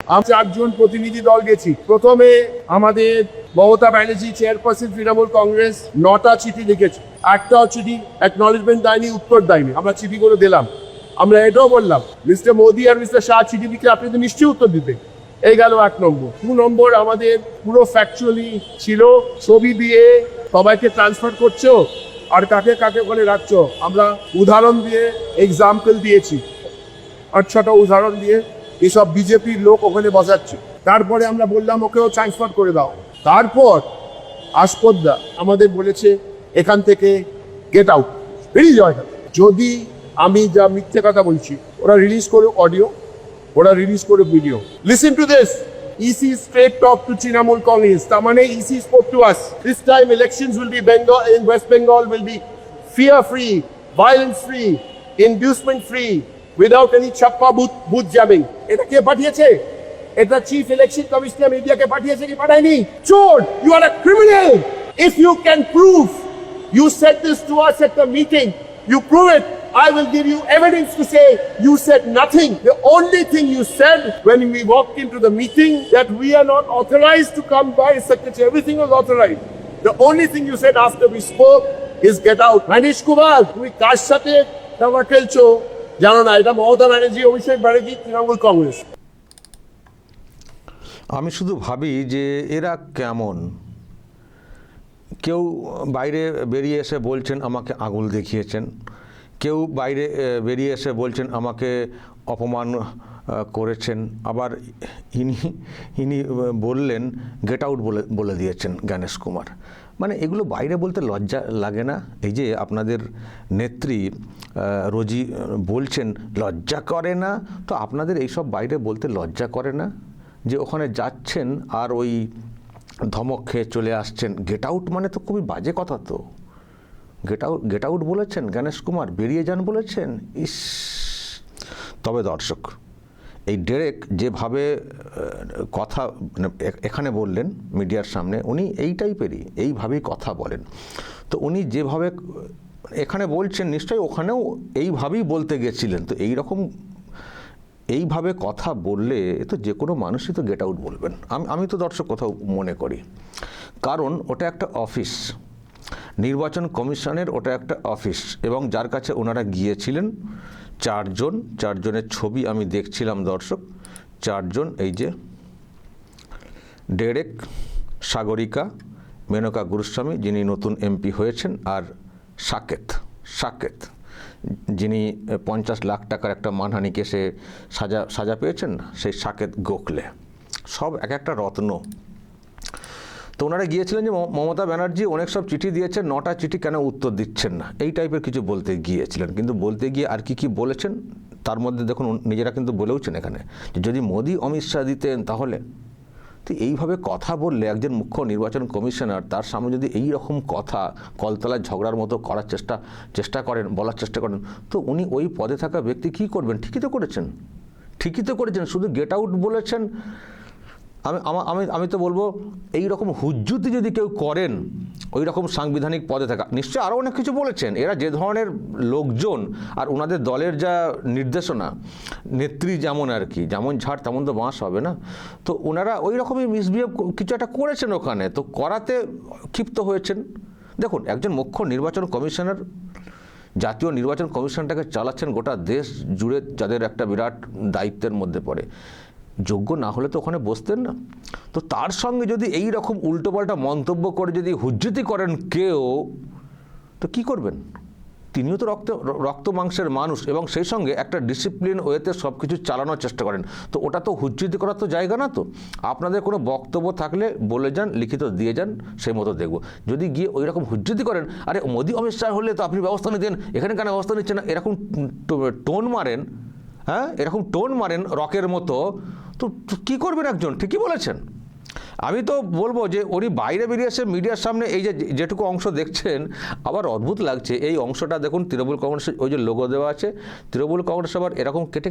আমরা 4 জন প্রতিনিধি দল গেছি। প্রথমে আমাদের মমতা ব্যানার্জি চেয়ারপারসন তৃণমূল কংগ্রেস 9টা চিঠি লিখেছে, একটাও চিঠি অ্যাকনলেজমেন্ট দেয়নি, উত্তর দেয়নি। আমরা চিঠিগুলো দিলাম। আমরা এটাও বললাম মিস্টার মোদি আর মিস্টার শাহ চিঠি লিখলে আপনি তো নিশ্চয়ই উত্তর দিতেন। এই গেল 1 নম্বর। 2 নম্বর, আমাদের পুরো ফ্যাকচুয়ালি ছিল ছবি দিয়ে সবাইকে ট্রান্সফার করছো আর কাকে কাকে করে রাখছো। আমরা উদাহরণ দিয়ে এক্সাম্পল দিয়েছি, 8-6টা উদাহরণ দিয়ে এসব বিজেপির লোক ওখানে বসাচ্ছে। তারপরে আমরা বললাম ওকেও ট্রান্সফার করে দাও। তারপর আস্পদা আমাদের বলেছে এখান থেকে গেট আউট, বেরিয়ে যাও এখানে। যদি আমি যা মিথ্যে কথা বলছি, ওরা রিলিজ করে অডিও, ওরা রিলিজ করে video. Listen to this, EC straight talk to Trinamool Congress. তার মানে EC spoke to us. This time elections will be Bengal, in West Bengal will be fear free, violence free, inducement free, without any chappa booth jamming. এটা কে পাঠিয়েছে? এটা chief election commissioner মিডিয়াকে পাঠিয়েছে কি পাঠায়নি? চোর, you are a criminal. If you can prove you said this to us at the meeting, you prove it, I will give you evidence to say you said nothing. The only thing you said when we walked into the meeting that we are not authorized to come by secretary. Everything was authorized. The only thing you said after we spoke is get out. Manish Kumar, তুমি কার সাথে টাকা খেলছো জানো না? এটা মমতা ব্যানার্জি, অভিষেক ব্যানার্জি, তৃণমূল কংগ্রেস। আমি শুধু ভাবি যে এরা কেমন। কেউ বাইরে বেরিয়ে এসে বলছেন আমাকে আঙুল দেখিয়েছেন, কেউ বাইরে বেরিয়ে এসে বলছেন আমাকে অপমান করেছেন, আবার ইনি বললেন গেট আউট বলে দিয়েছেন জ্ঞানেশ কুমার। মানে এগুলো বাইরে বলতে লজ্জা লাগে না? এই যে আপনাদের নেত্রী রোজি বলছেন লজ্জা করে না, তো আপনাদের এইসব বাইরে বলতে লজ্জা করে না যে ওখানে যাচ্ছেন আর ওই ধমক খেয়ে চলে আসছেন? গেট আউট মানে তো খুবই বাজে কথা। তো গেট আউট বলেছেন জ্ঞানেশ কুমার, বেরিয়ে যান বলেছেন। ইস! তবে দর্শক, এই ডেরেক যেভাবে কথা এখানে বললেন মিডিয়ার সামনে, উনি এই টাইপেরই, এইভাবেই কথা বলেন। তো উনি যেভাবে এখানে বলছেন নিশ্চয়ই ওখানেও এইভাবেই বলতে গেছিলেন। তো এইভাবে কথা বললে তো যে কোনো মানুষই তো গেট আউট বলবেন। আমি তো দর্শক কোথাও মনে করি, কারণ ওটা একটা অফিস, নির্বাচন কমিশনের ওটা একটা অফিস, এবং যার কাছে ওনারা গিয়েছিলেন 4 জন, 4 জনের ছবি আমি দেখছিলাম দর্শক। 4 জন, এই যে ডেরেক, সাগরিকা, মেনকা গুরুস্বামী যিনি নতুন MP হয়েছেন, আর সাকেত যিনি 50 লাখ টাকার একটা মানহানি কেসে সাজা পেয়েছেন না, সেই সাকেত গোখলে। সব এক একটা রত্ন। তো ওনারা গিয়েছিলেন যে মমতা ব্যানার্জি অনেক সব চিঠি দিয়েছেন, 9টা চিঠি কেন উত্তর দিচ্ছেন না, এই টাইপের কিছু বলতে গিয়েছিলেন। কিন্তু বলতে গিয়ে আর কি বলেছেন তার মধ্যে দেখুন, নিজেরা কিন্তু বলেওছেন এখানে যে যদি মোদি অমিত শাহ দিতেন তাহলে। তো এইভাবে কথা বললে একজন মুখ্য নির্বাচন কমিশনার, তার সামনে যদি এই রকম কথা কলতলায় ঝগড়ার মতো করার চেষ্টা করেন, বলার চেষ্টা করেন, তো উনি ওই পদে থাকা ব্যক্তি কী করবেন? ঠিকই তো করেছেন। শুধু গেট আউট বলেছেন। আমি তো বলবো এই রকম হুজ্জুতি যদি কেউ করেন, ওই রকম সাংবিধানিক পদে থাকা, নিশ্চয়ই আরও অনেক কিছু বলেছেন। এরা যে ধরনের লোকজন আর ওনাদের দলের যা নির্দেশনা, নেত্রী যেমন আর কি, যেমন ঝাড় তেমন তো বাঁশ হবে না। তো ওনারা ওই রকমই মিসবিহেভ কিছু একটা করেছেন ওখানে, তো করাতে ক্ষিপ্ত হয়েছেন। দেখুন, একজন মুখ্য নির্বাচন কমিশনার জাতীয় নির্বাচন কমিশনটাকে চালাচ্ছেন গোটা দেশ জুড়ে, যাদের একটা বিরাট দায়িত্বের মধ্যে পড়ে, যোগ্য না হলে তো ওখানে বসতেন না। তো তার সঙ্গে যদি এই রকম উল্টোপাল্টা মন্তব্য করে যদি হুজ্জতি করেন কেউ, তো কি করবেন? তিনিও তো রক্ত মাংসের মানুষ, এবং সেই সঙ্গে একটা ডিসিপ্লিন ওয়েতে সব কিছু চালানোর চেষ্টা করেন। তো ওটা তো হুজ্জতি করার তো জায়গা না। তো আপনাদের কোনো বক্তব্য থাকলে বলে যান, লিখিত দিয়ে যান, সেই মতো দেখব। যদি গিয়ে ওই রকম হুজ্জতি করেন, আরে মোদি অমিত শাহ হলে তো আপনি ব্যবস্থা নিতেন, এখানে কেন ব্যবস্থা নিচ্ছেন না, এরকম টোন মারেন, হ্যাঁ, এরকম টোন মারেন রকের মতো, তো কী করবেন একজন? ঠিকই বলেছেন। আমি তো বলবো যে উনি বাইরে বেরিয়ে এসে মিডিয়ার সামনে এই যেটুকু অংশ দেখছেন, আবার অদ্ভুত লাগছে এই অংশটা দেখুন। তৃণমূল কংগ্রেসের ওই যে লোগো দেওয়া আছে, তৃণমূল কংগ্রেস আবার এরকম কেটে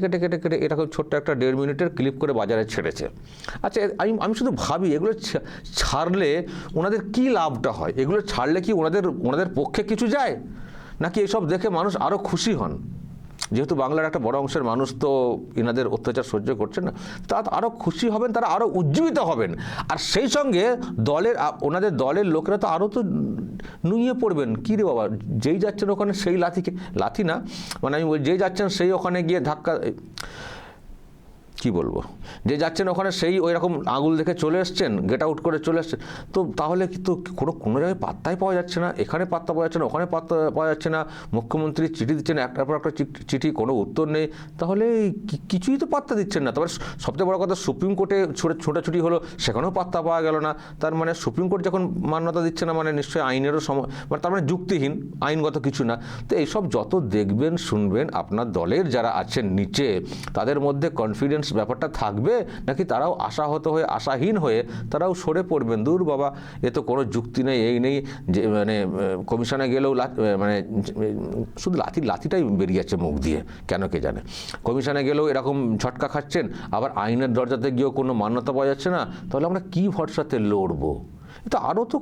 এরকম ছোট্ট একটা 1.5 মিনিটের ক্লিপ করে বাজারে ছেড়েছে। আচ্ছা, আমি শুধু ভাবি এগুলো ছাড়লে ওনাদের কী লাভটা হয়? এগুলো ছাড়লে কি ওনাদের পক্ষে কিছু যায়, নাকি এসব দেখে মানুষ আরও খুশি হন? যেহেতু বাংলার একটা বড় অংশের মানুষ তো এনাদের অত্যাচার সহ্য করছে না, তারা আরও খুশি হবেন, তারা আরও উজ্জীবিত হবেন। আর সেই সঙ্গে ওনাদের দলের লোকেরা তো আরও তো নুইয়ে পড়বেন, কী রে বাবা, যেই যাচ্ছেন ওখানে সেই লাথি না, মানে আমি যেই যাচ্ছেন সেই ওখানে গিয়ে ধাক্কা, কি বলবো, যে যাচ্ছেন ওখানে সেই ওই রকম আঙুল দেখে চলে এসছেন, গেট আউট করে চলে এসছেন। তো তাহলে কিন্তু কোনো জায়গায় পাত্তাই পাওয়া যাচ্ছে না, এখানে পাত্তা পাওয়া যাচ্ছে না, ওখানে পাত্তা পাওয়া যাচ্ছে না, মুখ্যমন্ত্রী চিঠি দিচ্ছেন একটার পর একটা চিঠি, কোনো উত্তর নেই, তাহলে কিছুই তো পাত্তা দিচ্ছেন না। তবে সবচেয়ে বড় কথা, সুপ্রিম কোর্টে ছোটাছুটি হলো, সেখানেও পাত্তা পাওয়া গেল না। তার মানে সুপ্রিম কোর্ট যখন মান্যতা দিচ্ছে না, মানে নিশ্চয়ই আইনেরও মানে তার মানে যুক্তিহীন, আইনগত কিছু না। তো এইসব যত দেখবেন শুনবেন, আপনার দলের যারা আছেন নিচে, তাদের মধ্যে কনফিডেন্স ব্যাপারটা থাকবে, নাকি তারাও আশাহত হয়ে আশাহীন হয়ে তারাও সরে পড়বেন, দূর বাবা এ তো কোনো যুক্তি নেই, এই নেই, যে মানে কমিশনে গেলেও মানে শুধু লাথিটাই বেরিয়ে যাচ্ছে মুখ দিয়ে, কেন কে জানে। কমিশনে গেলেও এরকম ঝটকা খাচ্ছেন, আবার আইনের দরজাতে গিয়েও কোনো মান্যতা পাওয়া যাচ্ছে না, তাহলে আমরা কী ভরসাতে লড়বো? এটা আরও তো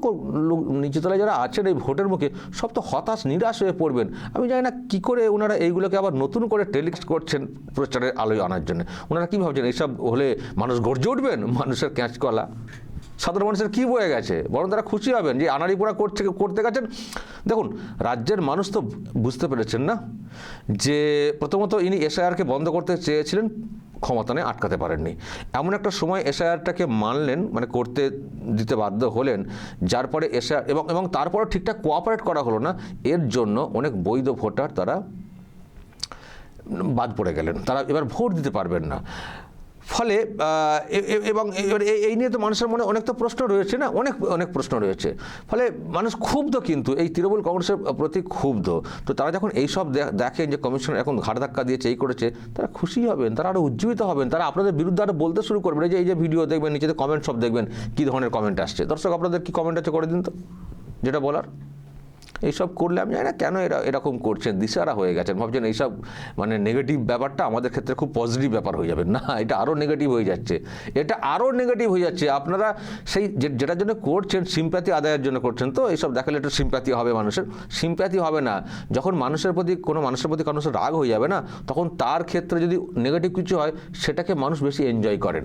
নিচেতলায় যারা আছেন এই ভোটের মুখে, সব তো হতাশ নিরাশ হয়ে পড়বেন। আমি জানি না কী করে ওনারা এইগুলোকে আবার নতুন করে টেলিকাস্ট করছেন প্রচারের আলোয় আনার জন্য। ওনারা কী ভাবছেন, এইসব হলে মানুষ গর্জে উঠবেন? মানুষের ক্যাঁচকলা সাধারণ মানুষের কী বয়ে গেছে, বরং তারা খুশি হবেন যে আনাড়িপোড়া করতে গেছেন। দেখুন, রাজ্যের মানুষ তো বুঝতে পেরেছেন না যে প্রথমত ইনি এসআইআরকে বন্ধ করতে চেয়েছিলেন, ক্ষমতা নিয়ে আটকাতে পারেননি। এমন একটা সময় এসআইআরটাকে মানলেন, মানে করতে দিতে বাধ্য হলেন, যার পরে এসআইআর এবং তারপরে ঠিকঠাক কোঅপারেট করা হলো না, এর জন্য অনেক বৈধ ভোটার তারা বাদ পড়ে গেলেন, তারা এবার ভোট দিতে পারবেন না। ফলে এবং এই নিয়ে তো মানুষের মনে অনেক তো প্রশ্ন রয়েছে না, অনেক প্রশ্ন রয়েছে। ফলে মানুষ ক্ষুব্ধ, কিন্তু এই তৃণমূল কংগ্রেসের প্রতি ক্ষুব্ধ। তো তারা যখন এইসব দেখেন যে কমিশন এখন ঘাড় ধাক্কা দিয়েছে, এই করেছে, তারা খুশি হবেন, তারা আরও উজ্জীবিত হবেন, তারা আপনাদের বিরুদ্ধে আরও বলতে শুরু করবেন। এই যে ভিডিও দেখবেন, নিচেতে কমেন্ট সব দেখবেন কী ধরনের কমেন্ট আসছে। দর্শক, আপনাদের কী কমেন্ট আছে করে দিন তো, যেটা বলার। এইসব করলে আমি জানি না কেন এরকম করছেন, দিশারা হয়ে গেছেন, ভাবছেন এইসব মানে নেগেটিভ ব্যাপারটা আমাদের ক্ষেত্রে খুব পজিটিভ ব্যাপার হয়ে যাবে। না, এটা আরও নেগেটিভ হয়ে যাচ্ছে, আপনারা সেই যেটার জন্য করছেন, সিম্প্যাথি আদায়ের জন্য করছেন। তো এইসব দেখালে একটু সিম্প্যাথি হবে, মানুষের সিম্প্যাথি হবে না। যখন কোনো মানুষের প্রতি রাগ হয়ে যাবে না, তখন তার ক্ষেত্রে যদি নেগেটিভ কিছু হয়, সেটাকে মানুষ বেশি এনজয় করেন,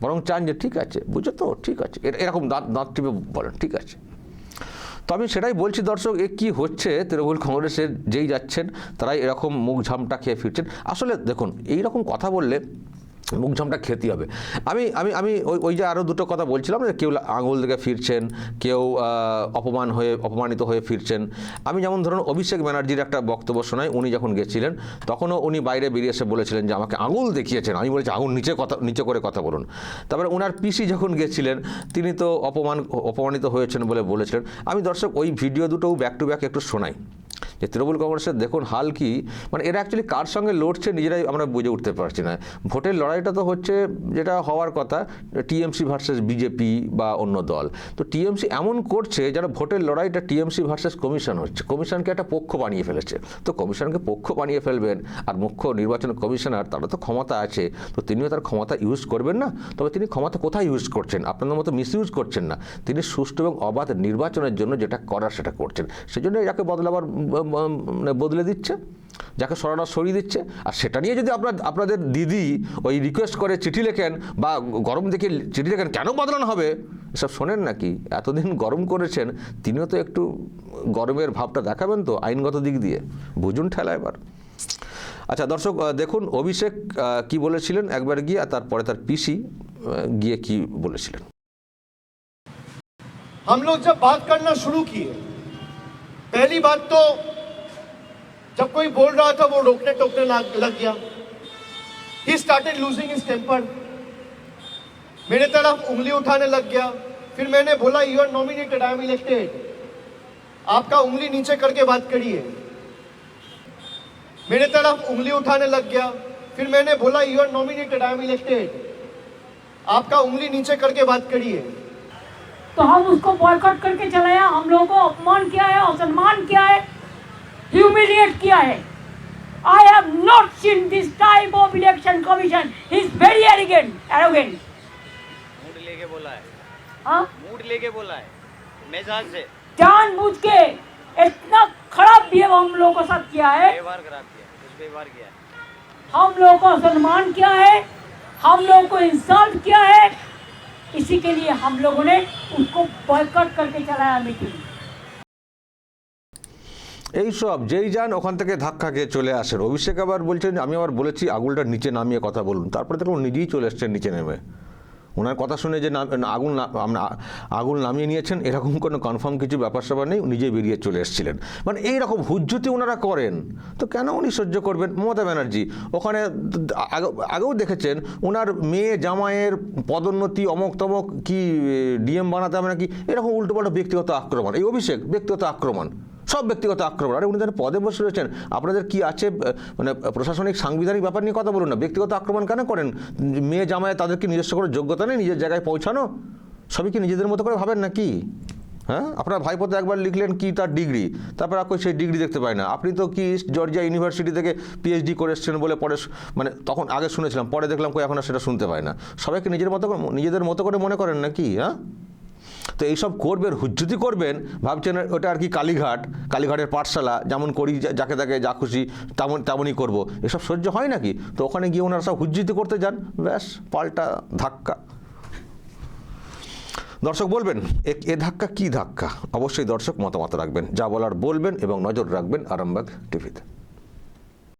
বরং চান যে ঠিক আছে, বুঝো তো, ঠিক আছে, এরকম দাঁত টিপে বলেন ঠিক আছে। তো আমি সেটাই বলছি দর্শক, এ কী হচ্ছে তৃণমূল কংগ্রেসের, যেই যাচ্ছেন তারাই এরকম মুখ ঝামটা খেয়ে ফিরছেন। আসলে দেখুন, এই রকম কথা বললে মুখ ঝামটা খেতে হবে। আমি আমি আমি ওই যে আরও দুটো কথা বলছিলাম, যে কেউ আঙুল দিকে ফিরছেন, কেউ অপমানিত হয়ে ফিরছেন। আমি যেমন ধরুন অভিষেক ব্যানার্জির একটা বক্তব্য শোনাই, উনি যখন গেছিলেন তখনও উনি বাইরে বেরিয়ে এসে বলেছিলেন যে আমাকে আঙুল দেখিয়েছেন। আমি বলেছি আঙুল নিচে করে কথা বলুন। তারপরে ওনার পিসি যখন গেছিলেন, তিনি তো অপমানিত হয়েছেন বলে বলেছিলেন। আমি দর্শক ওই ভিডিও দুটোও ব্যাক টু ব্যাক একটু শোনাই, যে তৃণমূল কংগ্রেসের দেখুন হাল কি, মানে এরা অ্যাকচুয়ালি কার সঙ্গে লড়ছে নিজেরাই আমরা বুঝে উঠতে পারছি না। ভোটের লড়াইটা তো হচ্ছে যেটা হওয়ার কথা, টিএমসি ভার্সেস বিজেপি বা অন্য দল। তো টিএমসি এমন করছে যেন ভোটের লড়াইটা টিএমসি ভার্সেস কমিশন হচ্ছে, কমিশনকে একটা পক্ষ বানিয়ে ফেলেছে। তো কমিশনকে পক্ষ বানিয়ে ফেলবেন, আর মুখ্য নির্বাচন কমিশনার, তারা তো ক্ষমতা আছে, তো তিনিও তার ক্ষমতা ইউজ করবেন না। তবে তিনি ক্ষমতা কোথায় ইউজ করছেন, আপনাদের মতো মিস ইউজ করছেন না, তিনি সুষ্ঠু এবং অবাধ নির্বাচনের জন্য যেটা করার সেটা করছেন। সেই জন্য এটাকে বদলে দিচ্ছে, যাকে সরানো সরিয়ে দিচ্ছে। আর সেটা নিয়ে যদি আপনাদের দিদি ওই রিকোয়েস্ট করে চিঠি লেখেন বা গরম দেখে চিঠি লেখেন, কেন বদলানো হবে, এসব শোনেন নাকি? এতদিন গরম করেছেন, তিনিও তো একটু গরমের ভাবটা দেখাবেন তো আইনগত দিক দিয়ে, বুঝুন ঠেলা এবার। আচ্ছা দর্শক, দেখুন অভিষেক কি বলেছিলেন একবার গিয়ে, আর তারপরে তার পিসি গিয়ে কি বলেছিলেন। हम लोग जब बात करना शुरू किए, पहली बात तो जब कोई बोल रहा था वो रोकने टोकने लग गया। He started losing his temper, मेरे तरफ उंगली उठाने लग गया। फिर मैंने बोला you are nominated, I am elected, आपका उंगली नीचे करके बात करिए। मेरे तरफ उंगली उठाने लग गया। फिर मैंने बोला you are nominated, I am elected, आपका उंगली नीचे करके बात करिए। तो हम उसको बॉयकॉट करके चलाया, हम लोगों को अपमान किया है, असम्मान किया है, ह्यूमिलिएट किया है। I have not seen this type of election commission. He is very arrogant. Mood लेके बोला है, हाँ, मूड लेके बोला है, मिजाज से जानबूझ के इतना खराब बिहेव हम लोगों के साथ किया है। व्यवहार खराब किया। कई बार किया है। हम लोगों को सम्मान किया है, हम लोगों को इंसल्ट किया है, इसी के लिए हम लोगों ने उसको बॉयकॉट करके चलाया मीटिंग। এইসব যেই যান ওখান থেকে ধাক্কা খেয়ে চলে আসেন। অভিষেক আবার বলছেন আমি আবার বলেছি আগুনটা নিচে নামিয়ে কথা বলুন, তারপরে দেখুন নিজেই চলে এসছেন নিচে নেমে। ওনার কথা শুনে যে আগুন নামিয়ে নিয়েছেন এরকম কোনো কনফার্ম কিছু ব্যাপার স্যাপার নেই, নিজে বেরিয়ে চলে এসেছিলেন। মানে এইরকম হুজ্জতি ওনারা করেন, তো কেন উনি সহ্য করবেন? মমতা ব্যানার্জি ওখানে আগেও দেখেছেন ওনার মেয়ে জামাইয়ের পদোন্নতি অমক তমক কি ডিএম বানাতে হবে নাকি, এরকম উল্টোপাল্টা ব্যক্তিগত আক্রমণ। এই অভিষেক ব্যক্তিগত আক্রমণ, সব ব্যক্তিগত আক্রমণ। আরে উনি তার পদে বসে রয়েছেন, আপনাদের কি আছে মানে প্রশাসনিক সাংবিধানিক ব্যাপার নিয়ে কথা বলুন না। ব্যক্তিগত আক্রমণ কেন করেন? মেয়ে জামায় তাদের কি নিজস্ব করে যোগ্যতা নেই নিজের জায়গায় পৌঁছানো? সবই কি নিজেদের মতো করে ভাবেন নাকি? হ্যাঁ, আপনার ভাইপোতে একবার লিখলেন কি তার ডিগ্রি, তারপর আপনি সেই ডিগ্রি দেখতে পায় না। আপনি তো কি জর্জিয়া ইউনিভার্সিটি থেকে পিএইচডি করে এসেছেন বলে পরে মানে তখন আগে শুনেছিলাম, পরে দেখলাম কই এখন আর সেটা শুনতে পায় না। সবাইকে নিজেদের মতো করে মনে করেন নাকি? হ্যাঁ, তো এইসব করবেন, হুজ্জুতি করবেন, ভাবছেন ওটা আর কি কালীঘাটের পাঠশালা, যেমন করি যাকে তাকে যা খুশি তেমনই করবো, এসব সহ্য হয় নাকি? তো ওখানে গিয়ে ওনারা সব হুজ্জুতি করতে যান, ব্যাস পাল্টা ধাক্কা। দর্শক বলবেন এ ধাক্কা কি ধাক্কা? অবশ্যই দর্শক মতামত রাখবেন, যা বলার বলবেন এবং নজর রাখবেন আরামবাগ টিভিতে।